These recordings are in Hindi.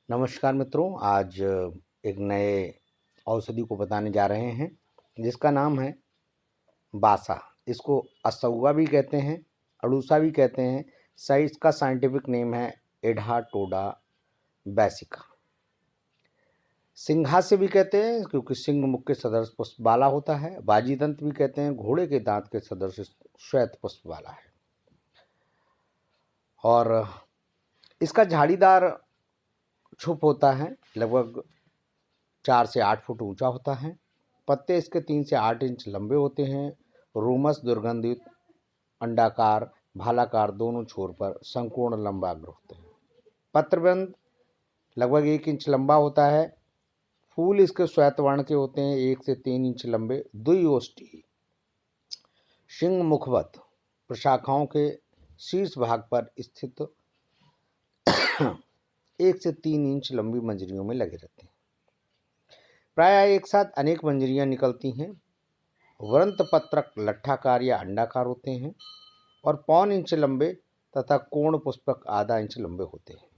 नमस्कार मित्रों, आज एक नए औषधि को बताने जा रहे हैं जिसका नाम है बासा। इसको असउआ भी कहते हैं, अड़ूसा भी कहते हैं। सही इसका साइंटिफिक नेम है एडाटोडा बैसिका। सिंघास्य भी कहते हैं क्योंकि सिंह मुख के सदृश पुष्प वाला होता है। बाजीदंत भी कहते हैं, घोड़े के दांत के सदृश श्वेत पुष्प वाला है। और इसका झाड़ीदार छुप होता है, लगभग 4 से 8 फुट ऊंचा होता है। पत्ते इसके 3 से 8 इंच लंबे होते हैं। रोमस दुर्गंधित, अंडाकार, भालाकार दोनों छोर पर संपूर्ण लंबाग्र होते हैं। पत्रबंध लगभग 1 इंच लंबा होता है। फूल इसके श्वेत वर्ण के होते हैं, 1 से 3 इंच लंबे, द्विओष्ठी, सिंह मुखवत, प्रशाखाओं के शीर्ष भाग पर स्थित 1 से 3 इंच लंबी मंजरियों में लगे रहते हैं। प्रायः एक साथ अनेक मंजरियां निकलती हैं। वृंतपत्रक लट्ठाकार या अंडाकार होते हैं और 1.25 इंच लंबे तथा कोण पुष्पक आधा इंच लंबे होते हैं।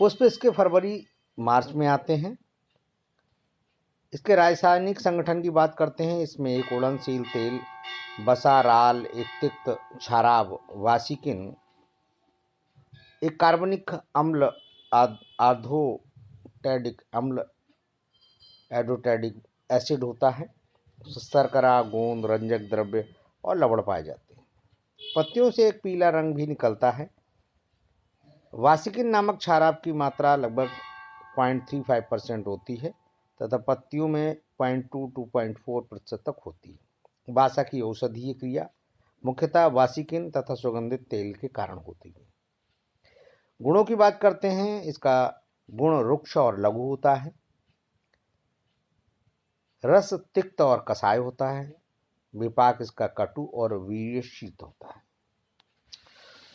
पुष्प इसके फरवरी मार्च में आते हैं। इसके रासायनिक संगठन की बात करते हैं। इसमें एक उड़नशील तेल, बसा, राल, एक तिक्त क्षाराब, वासिकिन, एक कार्बनिक अम्ल, आर्थोटैडिक अम्ल, एडोटैडिक एसिड होता है। शर्करा, गोंद, रंजक द्रव्य और लवण पाए जाते हैं। पत्तियों से एक पीला रंग भी निकलता है। वासिकिन नामक क्षाराब की मात्रा लगभग 0.35% होती है तथा पत्तियों में 0.2 to 0.4% तक होती है। बासा की औषधीय क्रिया मुख्यतः वासिकिन तथा सुगंधित तेल के कारण होती है। गुणों की बात करते हैं। इसका गुण रुक्ष और लघु होता है। रस तिक्त और कसाय होता है। विपाक इसका कटु और वीर्यशीत होता है।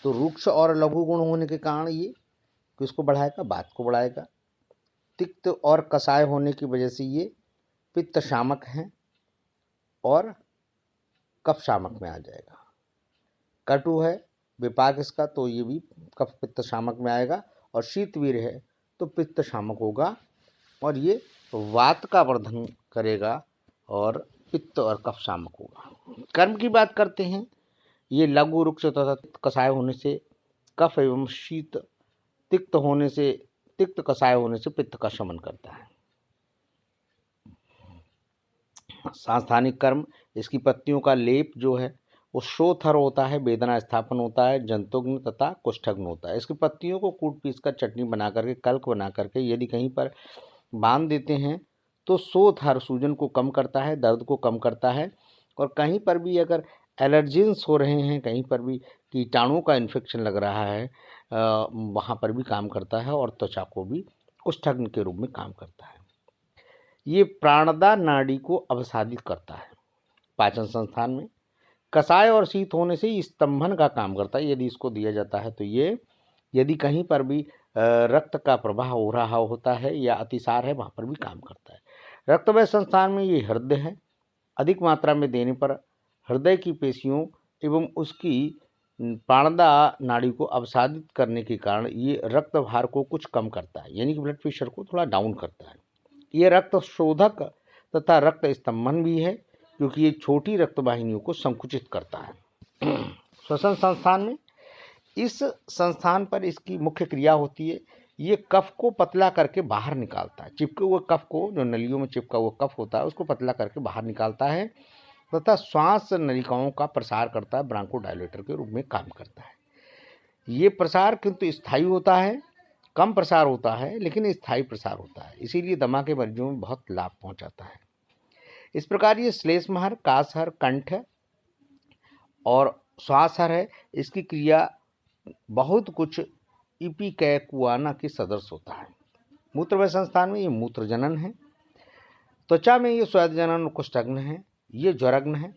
तो रुक्ष और लघु गुण होने के कारण ये किसको बढ़ाएगा? बात को बढ़ाएगा। तिक्त और कसाय होने की वजह से ये पित्त शामक हैं और कफ शामक में आ जाएगा। कटु है विपाक इसका, तो ये भी कफ पित्त शामक में आएगा। और शीतवीर है तो पित्त शामक होगा और ये वात का वर्धन करेगा और पित्त और कफ शामक होगा। कर्म की बात करते हैं। ये लघु, रुक्ष तथा कसाय होने से कफ एवं शीत, तिक्त कसाय होने से पित्त का शमन करता है। सांस्थानिक कर्म, इसकी पत्तियों का लेप जो है वो शोथर होता है, वेदना स्थापन होता है, जंतुघ्न तथा कुष्ठघ्न होता है। इसकी पत्तियों को कूट पीस कर चटनी बना करके, कल्क बना करके यदि कहीं पर बांध देते हैं तो शोथर सूजन को कम करता है, दर्द को कम करता है। और कहीं पर भी अगर एलर्जेंस हो रहे हैं, कहीं पर भी कीटाणुओं का इन्फेक्शन लग रहा है, वहाँ पर भी काम करता है और त्वचा को भी कुष्ठघ्न के रूप में काम करता है। ये प्राणदा नाड़ी को अवसादित करता है। पाचन संस्थान में कसाय और शीत होने से स्तंभन का काम करता है। यदि इसको दिया जाता है तो ये, यदि कहीं पर भी रक्त का प्रवाह हो रहा होता है या अतिसार है, वहाँ पर भी काम करता है। रक्तवाह संस्थान में ये हृदय है। अधिक मात्रा में देने पर हृदय की पेशियों एवं उसकी प्राणदा नाड़ी को अवसादित करने के कारण ये रक्त भार को कुछ कम करता है, यानी कि ब्लड प्रेशर को थोड़ा डाउन करता है। ये रक्त शोधक तथा रक्त स्तंभन भी है क्योंकि ये छोटी रक्त वाहिनियों को संकुचित करता है। श्वसन संस्थान में, इस संस्थान पर इसकी मुख्य क्रिया होती है। ये कफ को पतला करके बाहर निकालता है। चिपके हुए कफ को, जो नलियों में चिपका हुआ कफ होता है, उसको पतला करके बाहर निकालता है तथा श्वास नलिकाओं का प्रसार करता है। ब्रांकोडायलेटर के रूप में काम करता है। ये प्रसार किंतु स्थायी होता है, कम प्रसार होता है लेकिन स्थायी प्रसार होता है, इसीलिए दमा के मरीजों में बहुत लाभ पहुंचाता है। इस प्रकार ये श्लेष्महर, कासहर, कंठ और श्वासहर है। इसकी क्रिया बहुत कुछ इपिकैकुआना के सदृश होता है। मूत्रवाह संस्थान में ये मूत्रजनन है। त्वचा में ये स्वेदजनन और कुष्ठघ्न है। ये ज्वरघ्न है।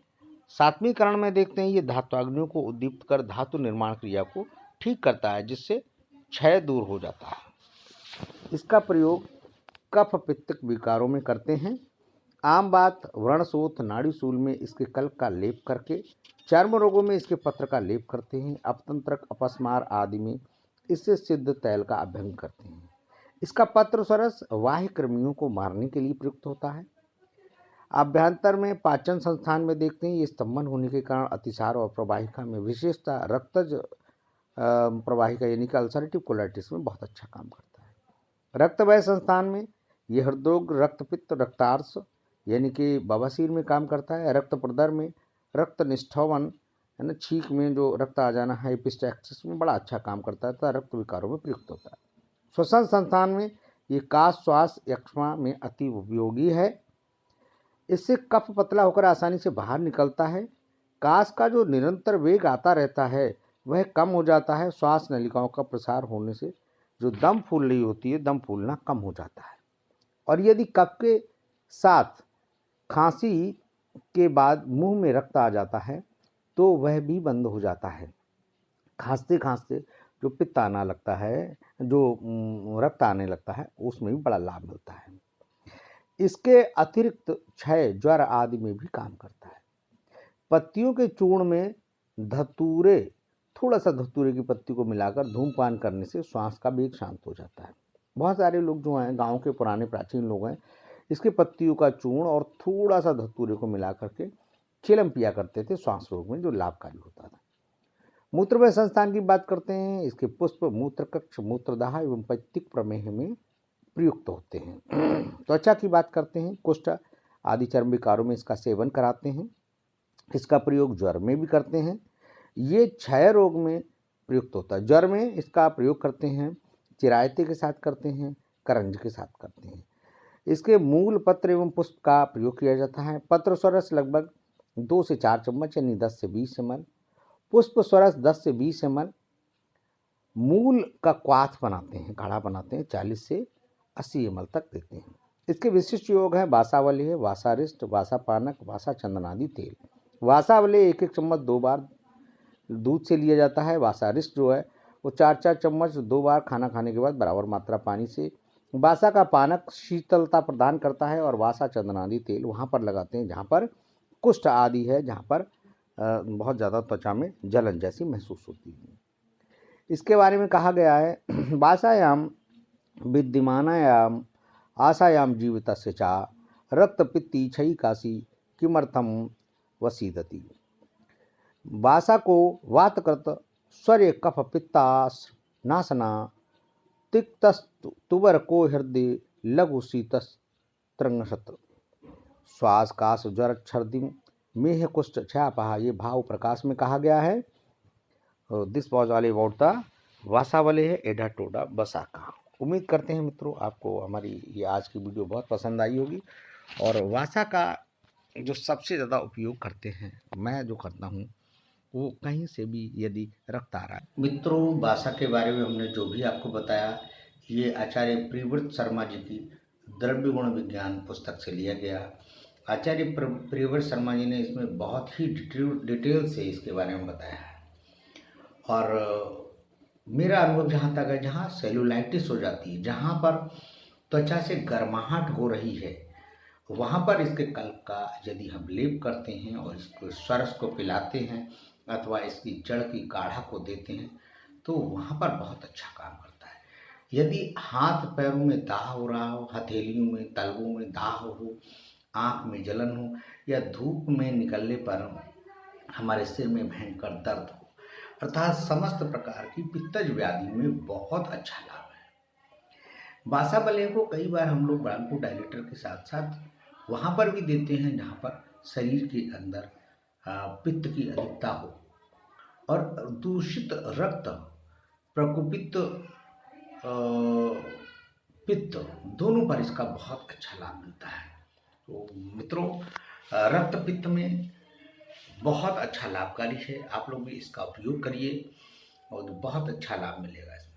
7वीं करण में देखते हैं ये धात्वाग्नियों को उद्दीप्त कर धातु निर्माण क्रिया को ठीक करता है, जिससे क्षय दूर हो जाता है। इसका प्रयोग कफ पित्त विकारों में करते हैं। आम बात, व्रणशोथ, नाड़ी शूल में इसके कल्क का लेप करके, चर्म रोगों में इसके पत्र का लेप करते हैं। अपतंत्रक, अपस्मार आदि में इससे सिद्ध तैल का अभ्यंग करते हैं। इसका पत्रस्वरस वाह्य कृमियों को मारने के लिए प्रयुक्त होता है। अभ्यंतर में पाचन संस्थान में देखते हैं, ये स्तंभन होने के कारण अतिसार और प्रवाहिका में, विशेषतः रक्तज प्रवाहिका यानी कि अल्सरेटिव कोलाइटिस में बहुत अच्छा काम करता है। रक्तवाह संस्थान में ये हृदरोग, रक्तपित्त, रक्तार्स यानी कि बवासीर में काम करता है। रक्त प्रदर में, रक्त निष्ठवन है ना, छींक में जो रक्त आ जाना है, एपिस्टैक्सिस में बड़ा अच्छा काम करता है तथा रक्त विकारों में प्रयुक्त होता है। श्वसन संस्थान में ये काश, श्वास, यक्ष्मा में अति उपयोगी है। इससे कफ पतला होकर आसानी से बाहर निकलता है। काश का जो निरंतर वेग आता रहता है वह कम हो जाता है। श्वास नलिकाओं का प्रसार होने से जो दम फूल रही होती है, दम फूलना कम हो जाता है। और यदि कफ के साथ खांसी के बाद मुंह में रक्त आ जाता है तो वह भी बंद हो जाता है। खांसते खांसते जो पित्त आना लगता है, जो रक्त आने लगता है, उसमें भी बड़ा लाभ मिलता है। इसके अतिरिक्त क्षय, ज्वर आदि में भी काम करता है। पत्तियों के चूर्ण में धतूरे, थोड़ा सा धतूरे की पत्ती को मिलाकर धूमपान करने से श्वास का वेग शांत हो जाता है। बहुत सारे लोग जो हैं, गांव के पुराने प्राचीन लोग हैं, इसके पत्तियों का चूर्ण और थोड़ा सा धतूरे को मिला करके चिलम पिया करते थे श्वास रोग में, जो लाभकारी होता था। मूत्रवाह संस्थान की बात करते हैं। इसके पुष्प मूत्रकक्ष, मूत्रदाह एवं पैत्तिक प्रमेह में प्रयुक्त होते हैं। त्वचा की बात करते हैं। कुष्ठ आदि चर्म विकारों में इसका सेवन कराते हैं। इसका प्रयोग ज्वर में भी करते हैं। ये क्षय रोग में प्रयुक्त होता है। ज्वर में इसका प्रयोग करते हैं, चिरायते के साथ करते हैं, करंज के साथ करते हैं। इसके मूल, पत्र एवं पुष्प का प्रयोग किया जाता है। पत्र स्वरस लगभग 2 से 4 चम्मच यानी 10 से 20 ml, पुष्प स्वरस 10 से 20 ml, मूल का क्वाथ बनाते हैं, काढ़ा बनाते हैं, 40 से 80 ml तक देते हैं। इसके विशिष्ट योग है वासावली है, वासारिष्ट, वासा पानक, वासा चंदन आदि तेल। वासावली 1-1 चम्मच 2 बार दूध से लिया जाता है। वासारिष्ट जो है वो 4-4 चम्मच 2 बार खाना खाने के बाद बराबर मात्रा पानी से। वासा का पानक शीतलता प्रदान करता है और वासा चंदन आदि तेल वहाँ पर लगाते हैं जहाँ पर कुष्ठ आदि है, जहाँ पर बहुत ज़्यादा त्वचा में जलन जैसी महसूस होती है। इसके बारे में कहा गया है, वासायाम विद्यमानायाम आशायाम जीवितस्य चा रक्तपित्ती क्षयिकासी किमर्थम वसीदति। वासा को वातकृत स्वर्य कफ पित्तास नासना तिक्तस्तुवर को हृदय लघु शीतस्त्रंगशत श्वास काश ज्वर छर्दि मेह कुष्ठ क्षयापहा। ये भाव प्रकाश में कहा गया है। This was all about the वासावले है एडा टोडा बसाका। उम्मीद करते हैं मित्रों आपको हमारी ये आज की वीडियो बहुत पसंद आई होगी। और वासा का जो सबसे ज़्यादा उपयोग करते हैं, मैं जो करता हूँ, वो कहीं से भी यदि रक्त आ रहा है। मित्रों, वासा के बारे में हमने जो भी आपको बताया, ये आचार्य प्रियव्रत शर्मा जी की द्रव्य गुण विज्ञान पुस्तक से लिया गया। आचार्य प्रियव्रत शर्मा जी ने इसमें बहुत ही डिटेल से इसके बारे में बताया है। और मेरा अनुभव जहाँ तक है, जहाँ सेलुलाइटिस हो जाती है, जहाँ पर त्वचा से गर्माहट हो रही है, वहाँ पर इसके कल्प का यदि हम लेप करते हैं और इसको सरस को पिलाते हैं अथवा इसकी जड़ की काढ़ा को देते हैं तो वहाँ पर बहुत अच्छा काम करता है। यदि हाथ पैरों में दाह हो रहा हो, हथेलियों में, तलवों में दाह हो, आँख में जलन हो या धूप में निकलने पर हमारे सिर में भयंकर दर्द हो, अर्थात समस्त प्रकार की पित्तज व्याधि में बहुत अच्छा लाभ है। वासावले को कई बार हम लोग ब्रांकोडायलेटर के साथ साथ वहाँ पर भी देते हैं जहाँ पर शरीर के अंदर पित्त की अधिकता हो और दूषित रक्त, प्रकोपित पित्त, दोनों पर इसका बहुत अच्छा लाभ मिलता है। तो मित्रों, रक्त पित्त में बहुत अच्छा लाभकारी है। आप लोग भी इसका उपयोग करिए और बहुत अच्छा लाभ मिलेगा इसमें।